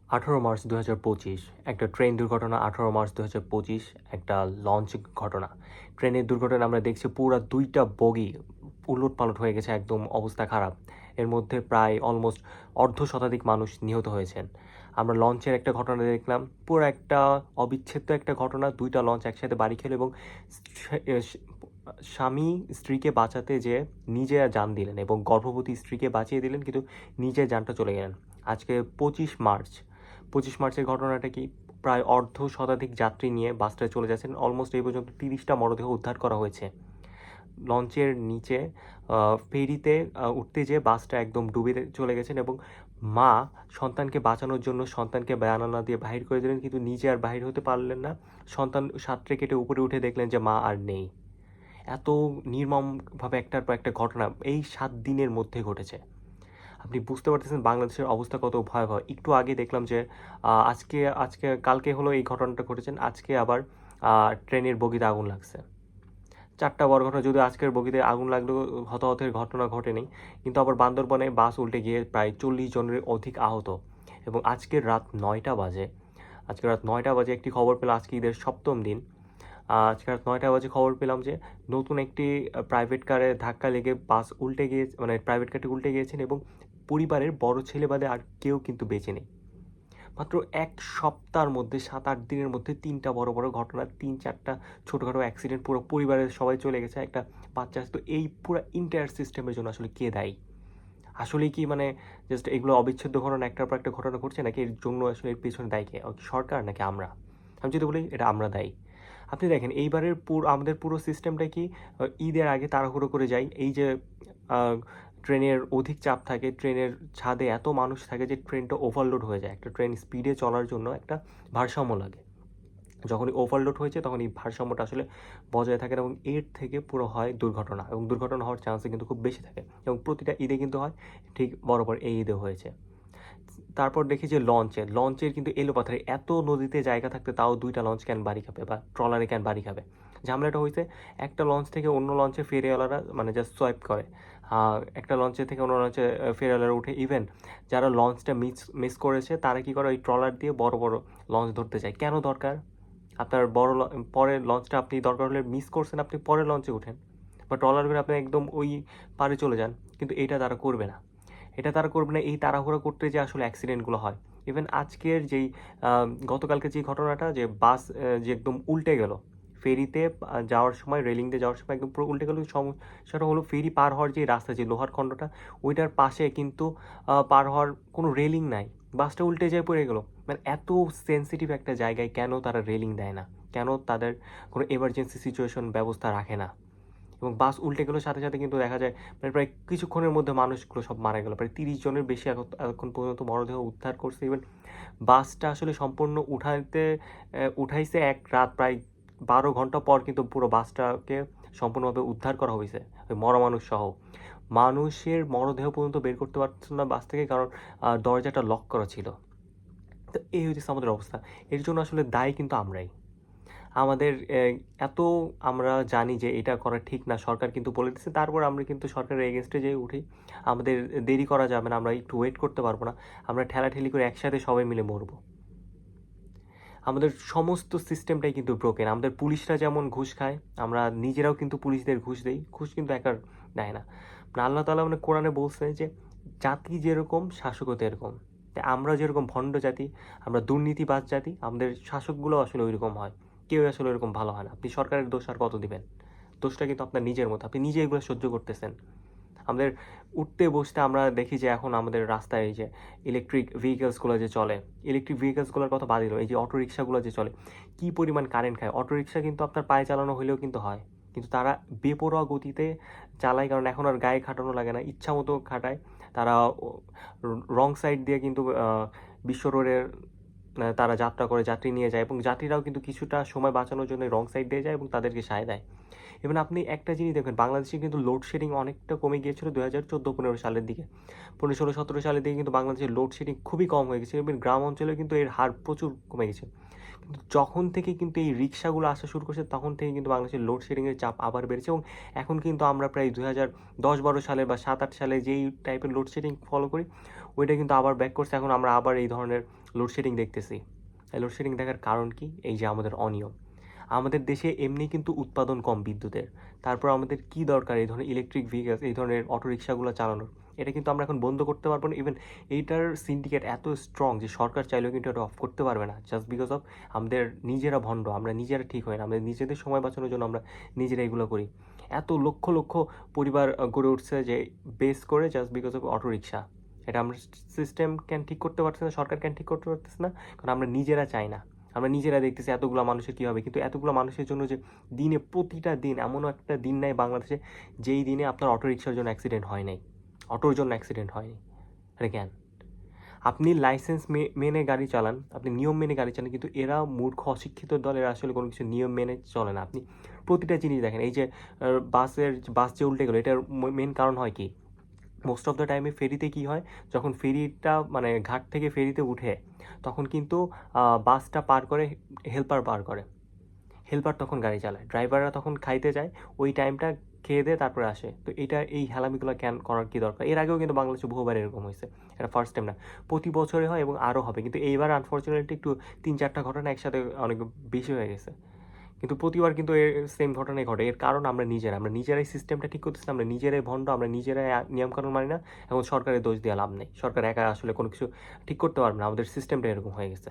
18 March 2025 একটা train দুর্ঘটনা। 18 March 2025 একটা লঞ্চ ঘটনা। ট্রেনের দুর্ঘটনা আমরা দেখছি পুরা 2টা বগি উলটপালট হয়ে গেছে, একদম অবস্থা খারাপ। এর মধ্যে প্রায় অলমোস্ট অর্ধ শতাধিক মানুষ নিহত হয়েছেন। আমরা লঞ্চের একটা ঘটনা দেখলাম, পুরো একটা অবিচ্ছেদ্য একটা ঘটনা। 2টা লঞ্চ একসাথে বাড়ি খেলো এবং স্বামী স্ত্রীকে বাঁচাতে যেয়ে নিজে জান দিলেন এবং গর্ভবতী স্ত্রীকে বাঁচিয়ে দিলেন, কিন্তু নিজে জানটা চলে গেলেন। আজকে 25 মার্চের ঘটনাটা কি, প্রায় অর্ধ শতাধিক যাত্রী নিয়ে বাসটায় চলে যাচ্ছেন। অলমোস্ট এই পর্যন্ত 30টা মরদেহ উদ্ধার করা হয়েছে। লঞ্চের নিচে ফেরিতে উঠতে যেয়ে বাসটা একদম ডুবে চলে গেছেন এবং মা সন্তানকে বাঁচানোর জন্য সন্তানকে বানানা দিয়ে বাহির করে দিলেন, কিন্তু নিজে আর বাহির হতে পারলেন না। সন্তান সাঁতরে কেটে উপরে উঠে দেখলেন যে মা আর নেই। এত নির্মমভাবে একটার পর একটা ঘটনা এই 7 দিনের মধ্যে ঘটেছে। আপনি বুঝতে পারতেছেন বাংলাদেশের অবস্থা কত ভয়াবহ। একটু আগে দেখলাম যে আজকে আজকে কালকে হলো এই ঘটনাটা ঘটেছেন, আজকে আবার ট্রেনের বগিতে আগুন লাগছে। 4টা বড় ঘটনা, যদিও আজকের বগিতে আগুন লাগলেও হতাহতের ঘটনা ঘটেনি, কিন্তু আবার বান্দরবনে বাস উল্টে গিয়ে প্রায় 40 জনের অধিক আহত। এবং আজকে রাত 9টা বাজে একটি খবর পেলাম, আজকে ঈদের 7ম দিন। আজকে রাত 9টা বাজে খবর পেলাম যে নতুন একটি প্রাইভেট কারে ধাক্কা লেগে বাস উল্টে গিয়ে, মানে প্রাইভেট কারটি উল্টে গিয়েছেন এবং পরিবারের বড় ছেলে বাদে আর কেউ কিন্তু বেঁচে নেই। মাত্র 1 সপ্তাহের মধ্যে 7-8 দিনের মধ্যে 3টা বড় বড় ঘটনা, 3-4টা ছোটোখাটো অ্যাক্সিডেন্ট, পুরো পরিবারের সবাই চলে গেছে, একটা বাচ্চা আছে। তো এই পুরো ইন্টায়ার সিস্টেমের জন্য আসলে কে দায়ী? আসলেই কি মানে জাস্ট এগুলো অবিচ্ছেদ্য ঘটনা একটার পর একটা ঘটনা ঘটছে, নাকি এর জন্য আসলে এর পেছনে দায়ী কে? সরকার নাকি আমরা? আমি যদি বলি এটা আমরা দায়ী। আপনি দেখেন এইবারের আমাদের পুরো সিস্টেমটা কি, ঈদের আগে তাড়াহুড়ো করে যাই। এই যে আহ, ট্রেনের অধিক চাপ থাকে, ট্রেনের ছাদে এত মানুষ থাকে যে ট্রেনটা ওভারলোড হয়ে যায়। একটা ট্রেন স্পিডে চলার জন্য একটা ভারসাম্য লাগে। যখনই ওভারলোড হয়েছে তখন এই ভারসাম্যটা আসলে বজায় থাকে না এবং এর থেকে পুরো হয় দুর্ঘটনা, এবং দুর্ঘটনা হওয়ার চান্সে কিন্তু খুব বেশি থাকে এবং প্রতিটা ঈদে কিন্তু হয়। ঠিক বরাবর এই ঈদে হয়েছে। তারপর দেখি যে লঞ্চের কিন্তু এলোপাথারি, এত নদীতে জায়গা থাকতে তাও 2টা লঞ্চ কেন বাড়ি খাবে বা ট্রলারে কেন বাড়ি খাবে? ঝামেলাটা হয়েছে একটা লঞ্চ থেকে অন্য লঞ্চে ফেরিওয়ালারা মানে জাস্ট সোয়াইপ করে। একটা লঞ্চের থেকে অন্য লঞ্চে ফেরিওয়ালারা উঠে। ইভেন যারা লঞ্চটা মিস করেছে তারা কি করে, ওই ট্রলার দিয়ে বড় বড় লঞ্চ ধরতে যায়। কেন দরকার? আপনার পরের লঞ্চটা আপনি দরকার হলে মিস করছেন, আপনি পরের লঞ্চে উঠেন বা ট্রলার করে আপনি একদম ওই পারে চলে যান। কিন্তু এটা তারা করবে না, এই তাড়াহুড়ো করতে যে আসলে অ্যাক্সিডেন্টগুলো হয়। ইভেন আজকের যেই গতকালকে যে ঘটনাটা, যে বাস যে একদম উল্টে গেল ফেরিতে যাওয়ার সময়, রেলিং দিয়ে যাওয়ার সময় একদম পুরো উল্টে গেল। সমস্যাটা হলো ফেরি পার হওয়ার যে রাস্তা, যে লোহার খণ্ডটা, ওইটার পাশে কিন্তু পার হওয়ার কোনো রেলিং নাই। বাসটা উল্টে যেয়ে পড়ে গেল। মানে এত সেন্সিটিভ একটা জায়গায় কেন তারা রেলিং দেয় না? কেন তাদের কোনো এমার্জেন্সি সিচুয়েশন ব্যবস্থা রাখে না? এবং বাস উল্টে গেলেও সাথে সাথে কিন্তু দেখা যায় মানে প্রায় কিছুক্ষণের মধ্যে মানুষগুলো সব মারা গেল। প্রায় 30 জনের বেশি এখন পর্যন্ত মরদেহ উদ্ধার করছে। ইভেন বাসটা আসলে সম্পূর্ণ উঠাইছে এক রাত, প্রায় 12 ঘন্টা পর কিন্তু পুরো বাসটাকে সম্পূর্ণভাবে উদ্ধার করা হয়েছে, ওই মরা মানুষ সহ। মানুষের মরদেহ পর্যন্ত বের করতে পারছিল না বাস থেকে, কারণ দরজাটা লক করা ছিল। তো এই হচ্ছে আমাদের অবস্থা। এর জন্য আসলে দায়ী কিন্তু আমরাই। আমাদের এত আমরা জানি যে এটা করা ঠিক না, সরকার কিন্তু বলে দিচ্ছে, তারপর আমরা কিন্তু সরকারের এগেনস্টে যেয়ে উঠি। আমাদের দেরি করা যাবে না, আমরা একটু ওয়েট করতে পারবো না। আমরা ঠেলাঠেলি করে একসাথে সবাই মিলে মরবো। আমাদের সমস্ত সিস্টেমটাই কিন্তু ব্রোকেন। আমাদের পুলিশরা যেমন ঘুষ খায়, আমরা নিজেরাও কিন্তু পুলিশদের ঘুষ দেই। ঘুষ কিন্তু একার দেয় না। আল্লাহ তাআলা মানে কোরআনে বলছে যে জাতি যেরকম শাসকও তেরকম। তাই আমরা যেরকম ভণ্ড জাতি, আমরা দুর্নীতিবাজ জাতি, আমাদের শাসকগুলো আসলে ওইরকম হয়। কেউ আসলে ওইরকম ভালো হয় না। আপনি সরকারের দোষ আর কত দিবেন? দোষটা কিন্তু আপনার নিজের মতো, আপনি নিজে এগুলো সহ্য করতেছেন। আমাদের উঠতে বসতে আমরা দেখি যে এখন আমাদের রাস্তায় এই যে ইলেকট্রিক ভেহিকেলসগুলো যে চলে, ইলেকট্রিক ভেহিকেলসগুলোর কথা বাদ দিল, এই যে অটো রিক্সাগুলো যে চলে, কী পরিমাণ কারেন্ট খায়। অটো রিক্সা কিন্তু আপনার পায়ে চালানো হলেও কিন্তু হয়, কিন্তু তারা বেপরোয়া গতিতে চালায়, কারণ এখন আর গায়ে খাটানো লাগে না, ইচ্ছা মতো খাটায়। তারা রং সাইড দিয়ে কিন্তু বিশ্ব রোডের তারা যাত্রা করে, যাত্রী নিয়ে যায় এবং যাত্রীরাও কিন্তু কিছুটা সময় বাঁচানোর জন্য রং সাইড দিয়ে যায় এবং তাদেরকে সায় দেয়। এবং আপনি একটা জিনিস দেখবেন, বাংলাদেশে কিন্তু লোডশেডিং অনেকটা কমে গিয়েছিল 2014-15 সালের দিকে। 15-16-17 সালের দিকে কিন্তু বাংলাদেশের লোডশেডিং খুবই কম হয়ে গেছে এবং গ্রাম অঞ্চলে কিন্তু এর হার প্রচুর কমে গেছে। কিন্তু যখন থেকে কিন্তু এই রিক্সাগুলো আসা শুরু করছে তখন থেকে কিন্তু বাংলাদেশের লোডশেডিংয়ের চাপ আবার বেড়েছে এবং এখন কিন্তু আমরা প্রায় 2010-12 সালে বা 7-8 সালে যেই টাইপের লোডশেডিং ফলো করি, ওইটা কিন্তু আবার ব্যাক করছে, এখন আমরা আবার এই ধরনের লোডশেডিং দেখতেছি। এই লোডশেডিং দেখার কারণ কি? এই যে আমাদের অনিয়ম। আমাদের দেশে এমনি কিন্তু উৎপাদন কম বিদ্যুতের, তারপর আমাদের কি দরকার এই ধরনের ইলেকট্রিক ভেহিকলস, এই ধরনের অটোরিকশাগুলো চালানোর? এটা কিন্তু আমরা এখন বন্ধ করতে পারবো না। ইভেন এইটার সিন্ডিকেট এত স্ট্রং যে সরকার চাইলেও কিন্তু এটা অফ করতে পারবে না, জাস্ট বিকজ অফ আমাদের নিজেরা ভণ্ড, আমরা নিজেরা ঠিক হয় না, আমরা নিজেদের সময় বাঁচানোর জন্য আমরা নিজেরা এগুলো করি। এত লক্ষ লক্ষ পরিবার গড়ে উঠছে যে বেস করে জাস্ট বিকজ অফ অটোরিকশা। এটা আমরা সিস্টেম ক্যান ঠিক করতে পারছে না, সরকার ক্যান ঠিক করতে পারতেছে না, কারণ আমরা নিজেরা চাই না। আমরা নিজেরা দেখতেছি এতগুলো মানুষের কী হবে, কিন্তু এতগুলো মানুষের জন্য যে দিনে প্রতিটা দিন এমনও একটা দিন নাই বাংলাদেশে যেই দিনে আপনার অটোরিকশার জন্য অ্যাক্সিডেন্ট হয় নাই, অটোর জন্য অ্যাক্সিডেন্ট হয়নি। আরে কেন? আপনি লাইসেন্স মেনে গাড়ি চালান, আপনি নিয়ম মেনে গাড়ি চালান, কিন্তু এরা মূর্খ অশিক্ষিত দল, এরা আসলে কোনো কিছু নিয়ম মেনে চলে না। আপনি প্রতিটা জিনিস দেখেন, এই যে বাস যে উল্টে গেলো, এটার মেন কারণ হয় কি? মোস্ট অফ দ্য টাইমে ফেরিতে কি হয়, যখন ফেরিটা মানে ঘাট থেকে ফেরিতে উঠে, তখন কিন্তু বাসটা পার করে হেল্পার পার করে, হেল্পার তখন গাড়ি চালায়, ড্রাইভাররা তখন খাইতে যায়, ওই টাইমটা খেয়ে দিয়ে তারপরে আসে। তো এই হেলামিগুলো ক্যান করার কি দরকার? এর আগেও কিন্তু বাংলাদেশে বহুবার এরকম হয়েছে, এটা ফার্স্ট টাইম না, প্রতি বছরে হয় এবং আরও হবে। কিন্তু এইবার আনফর্চুনেটলি একটু 3-4টা ঘটনা একসাথে অনেক বেশি হয়ে গেছে, কিন্তু প্রতিবার কিন্তু এর সেম ঘটনাই ঘটে। এর কারণ আমরা নিজেরাই সিস্টেমটা ঠিক করতেছি না, আমরা নিজেরাই ভণ্ড, আমরা নিজেরাই নিয়মকানুন মানি না। এখন সরকারের দোষ দিয়ে লাভ নেই, সরকার একা আসলে কোনো কিছু ঠিক করতে পারবে না, আমাদের সিস্টেমটা এরকম হয়ে গেছে।